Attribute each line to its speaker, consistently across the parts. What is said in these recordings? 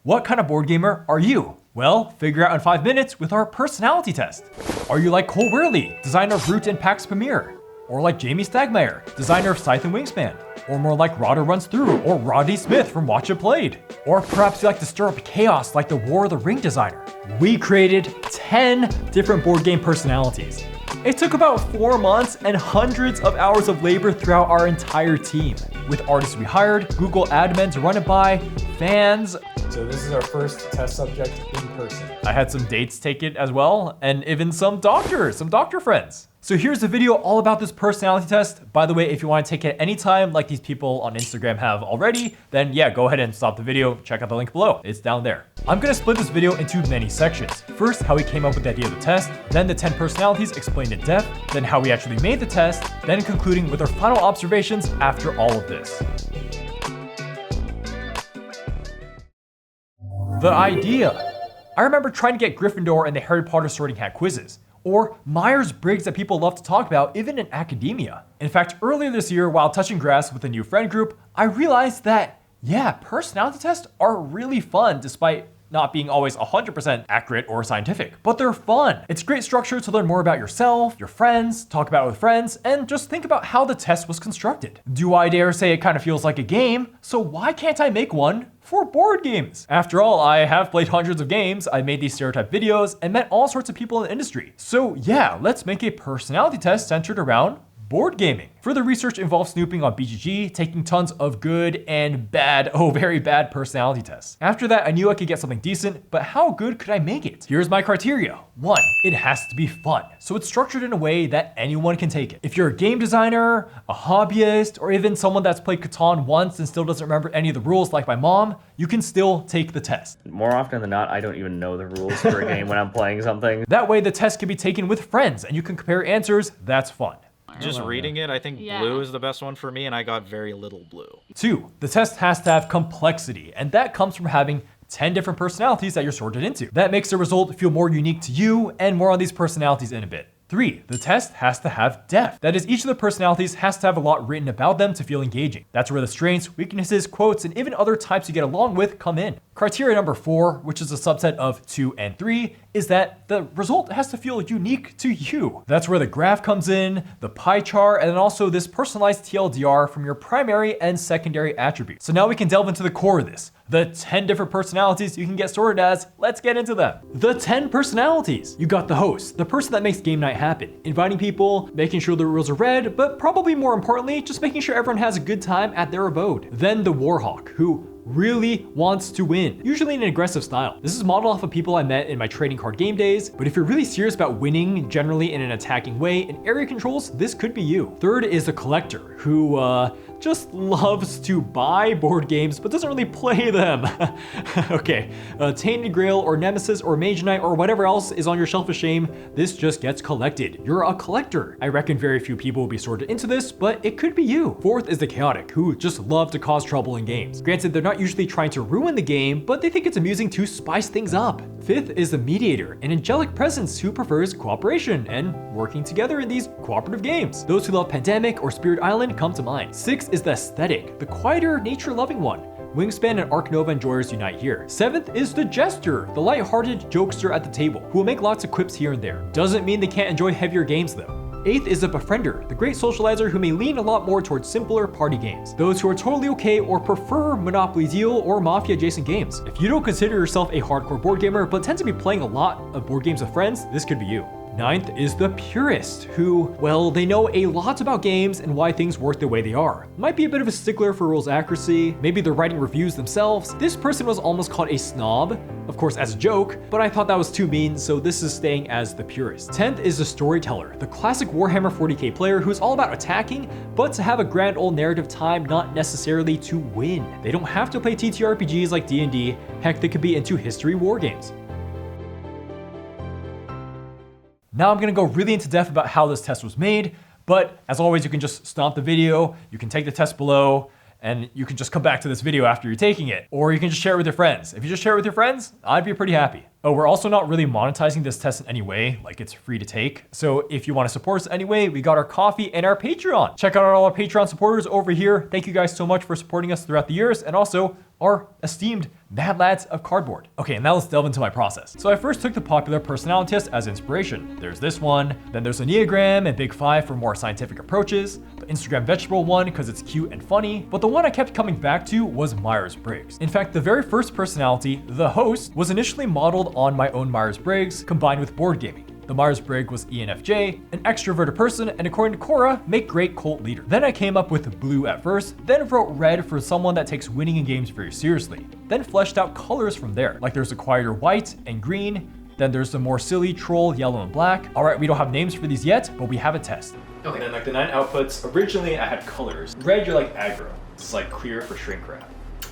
Speaker 1: What kind of board gamer are you? Well, figure out in 5 minutes with our personality test. Are you like Cole Werhle, designer of Root and Pax Pamir? Or like Jamey Stagmaier, designer of Scythe Wingspan? Or more like Rodder Runs Through or Rodney Smith from Watch It Played? Or perhaps you like to stir up chaos like the War of the Ring designer? We created 10 different board game personalities. It took about 4 months and hundreds of hours of labor throughout our entire team. With artists we hired, Google admin to run it by, fans. So this is our first test subject in person. I had some dates taken as well, and even some doctor friends. So here's the video all about this personality test. By the way, if you want to take it anytime like these people on Instagram have already, then yeah, go ahead and stop the video, check out the link below. It's down there. I'm gonna split this video into many sections. First, how we came up with the idea of the test, then the 10 personalities explained in depth, then how we actually made the test, then concluding with our final observations after all of this. The idea. I remember trying to get Gryffindor in the Harry Potter Sorting Hat quizzes, or Myers-Briggs that people love to talk about even in academia. In fact, earlier this year while touching grass with a new friend group, I realized that, yeah, personality tests are really fun despite not being always 100% accurate or scientific, but they're fun. It's great structure to learn more about yourself, your friends, talk about it with friends, and just think about how the test was constructed. Do I dare say it kind of feels like a game? So why can't I make one for board games? After all, I have played hundreds of games, I made these stereotype videos, and met all sorts of people in the industry. So yeah, let's make a personality test centered around board gaming. Further research involves snooping on BGG, taking tons of good and bad, very bad personality tests. After that, I knew I could get something decent, but how good could I make it? Here's my criteria. 1, it has to be fun. So it's structured in a way that anyone can take it. If you're a game designer, a hobbyist, or even someone that's played Catan once and still doesn't remember any of the rules like my mom, you can still take the test.
Speaker 2: More often than not, I don't even know the rules for a game when I'm playing something.
Speaker 1: That way the test can be taken with friends and you can compare answers. That's fun.
Speaker 3: Just reading it, I think blue is the best one for me, and I got very little blue.
Speaker 1: 2, the test has to have complexity, and that comes from having 10 different personalities that you're sorted into. That makes the result feel more unique to you, and more on these personalities in a bit. 3, the test has to have depth. That is, each of the personalities has to have a lot written about them to feel engaging. That's where the strengths, weaknesses, quotes, and even other types you get along with come in. Criteria number 4, which is a subset of 2 and 3, is that the result has to feel unique to you. That's where the graph comes in, the pie chart, and then also this personalized TLDR from your primary and secondary attributes. So now we can delve into the core of this. The 10 different personalities you can get sorted as. Let's get into them. The 10 personalities. You got the host, the person that makes game night happen, inviting people, making sure the rules are read, but probably more importantly, just making sure everyone has a good time at their abode. Then the Warhawk, who really wants to win, usually in an aggressive style. This is modeled off of people I met in my trading card game days, but if you're really serious about winning, generally in an attacking way, in area controls, this could be you. Third is the collector, who just loves to buy board games, but doesn't really play them. Okay, Tainted Grail or Nemesis or Mage Knight or whatever else is on your shelf of shame, this just gets collected. You're a collector. I reckon very few people will be sorted into this, but it could be you. Fourth is the chaotic, who just love to cause trouble in games. Granted, they're not usually trying to ruin the game, but they think it's amusing to spice things up. Fifth is the mediator, an angelic presence who prefers cooperation and working together in these cooperative games. Those who love Pandemic or Spirit Island come to mind. Sixth is the aesthetic, the quieter, nature-loving one. Wingspan and Arc Nova enjoyers unite here. Seventh is the jester, the light-hearted jokester at the table, who will make lots of quips here and there. Doesn't mean they can't enjoy heavier games though. Eighth is the befriender, the great socializer who may lean a lot more towards simpler party games. Those who are totally okay or prefer Monopoly Deal or Mafia adjacent games. If you don't consider yourself a hardcore board gamer but tend to be playing a lot of board games with friends, this could be you. Ninth is the purist, who, well, they know a lot about games and why things work the way they are. Might be a bit of a stickler for rules accuracy, maybe they're writing reviews themselves. This person was almost called a snob, of course as a joke, but I thought that was too mean, so this is staying as the purist. 10th is the storyteller, the classic Warhammer 40k player who's all about attacking, but to have a grand old narrative time, not necessarily to win. They don't have to play TTRPGs like D&D, heck, they could be into history war games. Now I'm gonna go really into depth about how this test was made, but as always, you can just stop the video, you can take the test below, and you can just come back to this video after you're taking it, or you can just share it with your friends. If you just share it with your friends, I'd be pretty happy. Oh, we're also not really monetizing this test in any way, like it's free to take. So if you want to support us anyway, we got our coffee and our Patreon. Check out all our Patreon supporters over here. Thank you guys so much for supporting us throughout the years, and also our esteemed Mad Lads of Cardboard. Okay, now let's delve into my process. So I first took the popular personality test as inspiration. There's this one, then there's Enneagram and Big Five for more scientific approaches, the Instagram vegetable one because it's cute and funny, but the one I kept coming back to was Myers-Briggs. In fact, the very first personality, the host, was initially modeled on my own Myers-Briggs combined with board gaming. The Myers-Briggs was ENFJ, an extroverted person, and according to Cora, make great cult leader. Then I came up with blue at first, then wrote red for someone that takes winning in games very seriously. Then fleshed out colors from there, like there's a quieter white and green, then there's the more silly troll yellow and black. All right, we don't have names for these yet, but we have a test. Okay, then like the 9 outputs, originally I had colors. Red, you're like aggro. It's like clear for shrink wrap.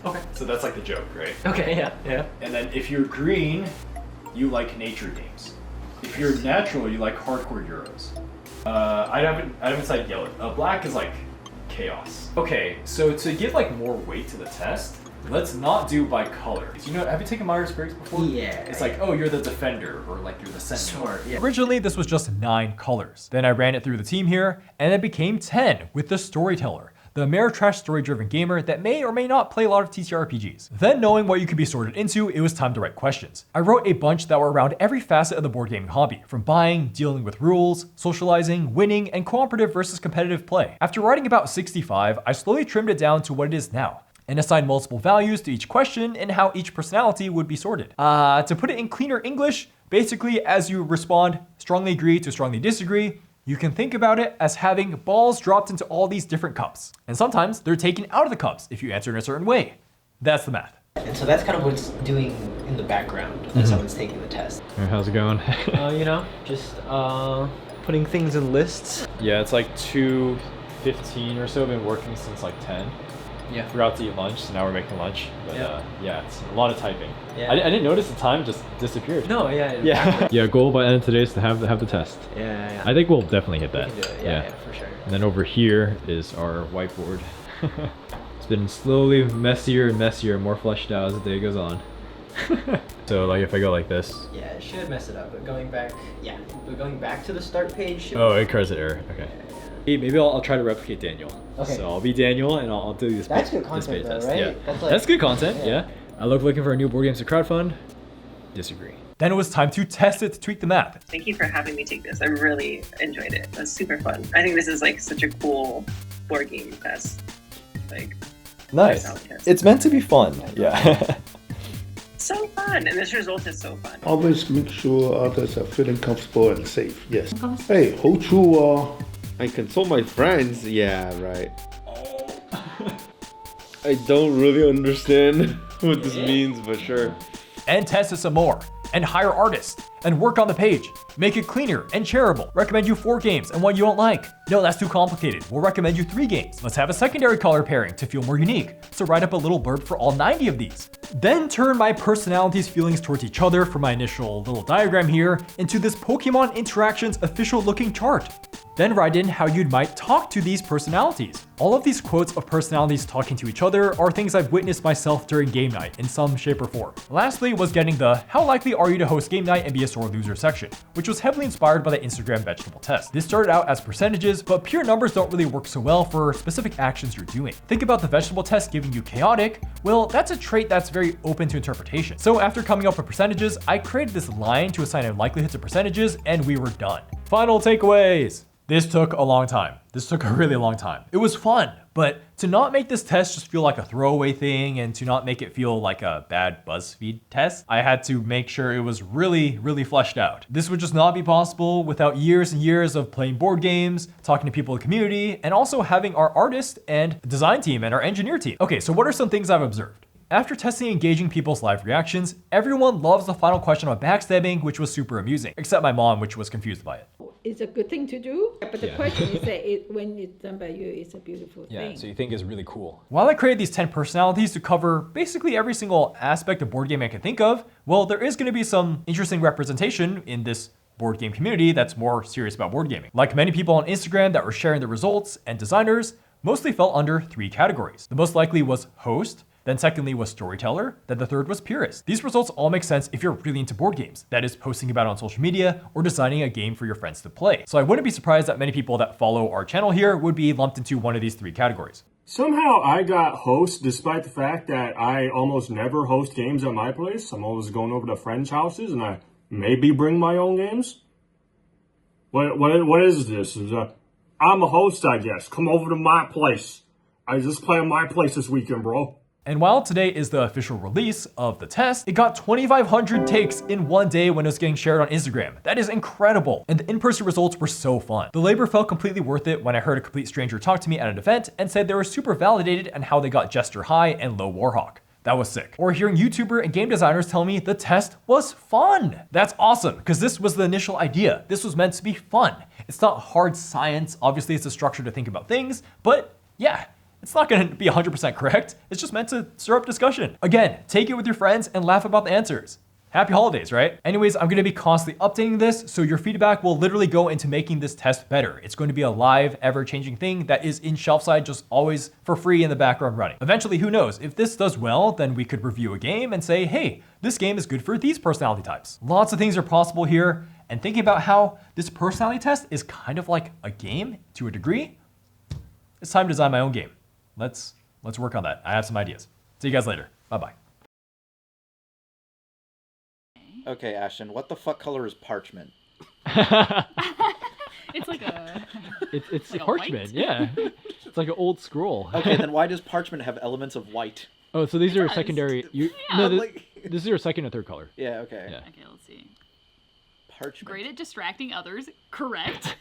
Speaker 1: Okay. So that's like the joke, right?
Speaker 2: Okay, yeah.
Speaker 1: And then if you're green, you like nature games. If you're natural, you like hardcore Euros. I haven't said yellow. Black is like chaos. Okay, so to give like more weight to the test, let's not do by color. You know, have you taken Myers-Briggs before?
Speaker 2: Yeah.
Speaker 1: It's like, oh, you're the defender, or like you're the sentinel.
Speaker 2: Sure, yeah.
Speaker 1: Originally, this was just 9 colors. Then I ran it through the team here, and it became 10 with the storyteller, the ameritrash story-driven gamer that may or may not play a lot of TTRPGs. Then knowing what you could be sorted into, it was time to write questions. I wrote a bunch that were around every facet of the board gaming hobby, from buying, dealing with rules, socializing, winning, and cooperative versus competitive play. After writing about 65, I slowly trimmed it down to what it is now, and assigned multiple values to each question and how each personality would be sorted. To put it in cleaner English, basically as you respond strongly agree to strongly disagree, you can think about it as having balls dropped into all these different cups. And sometimes they're taken out of the cups if you answer in a certain way. That's the math.
Speaker 4: And so that's kind of what's doing in the background as someone's taking the test.
Speaker 5: How's it going?
Speaker 4: You know, just putting things in lists.
Speaker 1: Yeah, it's like 2:15 or so. I've been working since like 10.
Speaker 4: Yeah.
Speaker 1: Forgot to eat lunch, so now we're making lunch. But yeah, it's a lot of typing.
Speaker 4: Yeah.
Speaker 1: I didn't notice the time just disappeared.
Speaker 4: No, yeah.
Speaker 1: Yeah.
Speaker 5: Yeah, goal by the end of today is to have the test.
Speaker 4: Yeah.
Speaker 5: I think we'll definitely hit that.
Speaker 4: We can do it. Yeah, for sure.
Speaker 5: And then over here is our whiteboard. It's been slowly messier and messier, more fleshed out as the day goes on. So like if I go like this.
Speaker 4: Yeah, it should mess it up, but going back to the start page should...
Speaker 5: Oh, it credits error. Okay. Maybe I'll try to replicate Daniel.
Speaker 4: Okay.
Speaker 5: So I'll be Daniel and I'll do this.
Speaker 4: That's good content though, right?
Speaker 5: Yeah.
Speaker 4: That's
Speaker 5: That's good content. Yeah. I looking for a new board games to crowdfund. Disagree.
Speaker 1: Then it was time to test it to tweak the math.
Speaker 6: Thank you for having me take this. I really enjoyed it. It was super fun. I think this is like such a cool board game test. Like,
Speaker 1: Nice.
Speaker 6: personality test.
Speaker 1: It's meant to be fun. Yeah.
Speaker 6: So fun, and this result is so fun.
Speaker 7: Always make sure others are feeling comfortable and safe. Yes. Hey, hold true.
Speaker 8: I consult my friends. Yeah, right. I don't really understand what this means, but sure.
Speaker 1: And test it some more. And hire artists. And work on the page. Make it cleaner and shareable. Recommend you 4 games and one you don't like. No, that's too complicated. We'll recommend you 3 games. Let's have a secondary color pairing to feel more unique. So write up a little blurb for all 90 of these. Then turn my personality's feelings towards each other from my initial little diagram here into this Pokemon Interactions official looking chart. Then write in how you might talk to these personalities. All of these quotes of personalities talking to each other are things I've witnessed myself during game night in some shape or form. Lastly was getting the how likely are you to host game night and be a sore loser section, which was heavily inspired by the Instagram vegetable test. This started out as percentages, but pure numbers don't really work so well for specific actions you're doing. Think about the vegetable test giving you chaotic. Well, that's a trait that's very open to interpretation. So after coming up with percentages, I created this line to assign a likelihood to percentages and we were done. Final takeaways. This took a long time. This took a really long time. It was fun, but to not make this test just feel like a throwaway thing and to not make it feel like a bad BuzzFeed test, I had to make sure it was really, really fleshed out. This would just not be possible without years and years of playing board games, talking to people in the community, and also having our artist and design team and our engineer team. Okay, so what are some things I've observed? After testing engaging people's live reactions, everyone loves the final question about backstabbing, which was super amusing, except my mom, which was confused by it.
Speaker 9: It's a good thing to do, but the question is that when it's done by you, it's a beautiful thing.
Speaker 1: So you think is really cool. While I created these 10 personalities to cover basically every single aspect of board game I can think of, well, there is going to be some interesting representation in this board game community that's more serious about board gaming. Like many people on Instagram that were sharing the results and designers, mostly fell under 3 categories. The most likely was host, Then secondly was storyteller. Then the third was purist. These results all make sense if you're really into board games, that is posting about it on social media or designing a game for your friends to play. So I wouldn't be surprised that many people that follow our channel here would be lumped into one of these 3 categories.
Speaker 10: Somehow I got host despite the fact that I almost never host games at my place. I'm always going over to friends' houses and I maybe bring my own games. What is this? I'm a host, I guess. Come over to my place. I just play at my place this weekend, bro.
Speaker 1: And while today is the official release of the test, it got 2,500 takes in one day when it was getting shared on Instagram. That is incredible. And the in-person results were so fun. The labor felt completely worth it when I heard a complete stranger talk to me at an event and said they were super validated on how they got Jester High and Low Warhawk. That was sick. Or hearing YouTuber and game designers tell me the test was fun. That's awesome, because this was the initial idea. This was meant to be fun. It's not hard science. Obviously, it's a structure to think about things, but yeah, it's not going to be 100% correct. It's just meant to stir up discussion. Again, take it with your friends and laugh about the answers. Happy holidays, right? Anyways, I'm going to be constantly updating this, so your feedback will literally go into making this test better. It's going to be a live, ever-changing thing that is in Shelfside, just always for free in the background running. Eventually, who knows? If this does well, then we could review a game and say, hey, this game is good for these personality types. Lots of things are possible here, and thinking about how this personality test is kind of like a game to a degree, it's time to design my own game. Let's work on that. I have some ideas. See you guys later. Bye-bye.
Speaker 3: Okay, Ashton, what the fuck color is parchment?
Speaker 11: It's like a...
Speaker 5: It's
Speaker 11: like a
Speaker 5: parchment,
Speaker 11: white?
Speaker 5: yeah. It's like an old scroll.
Speaker 3: Okay, then why does parchment have elements of white?
Speaker 5: Oh, so these are
Speaker 11: does.
Speaker 5: secondary... this is your second or third color.
Speaker 3: Yeah, okay.
Speaker 5: Yeah.
Speaker 11: Okay, let's see.
Speaker 3: Parchment.
Speaker 11: Great at distracting others. Correct.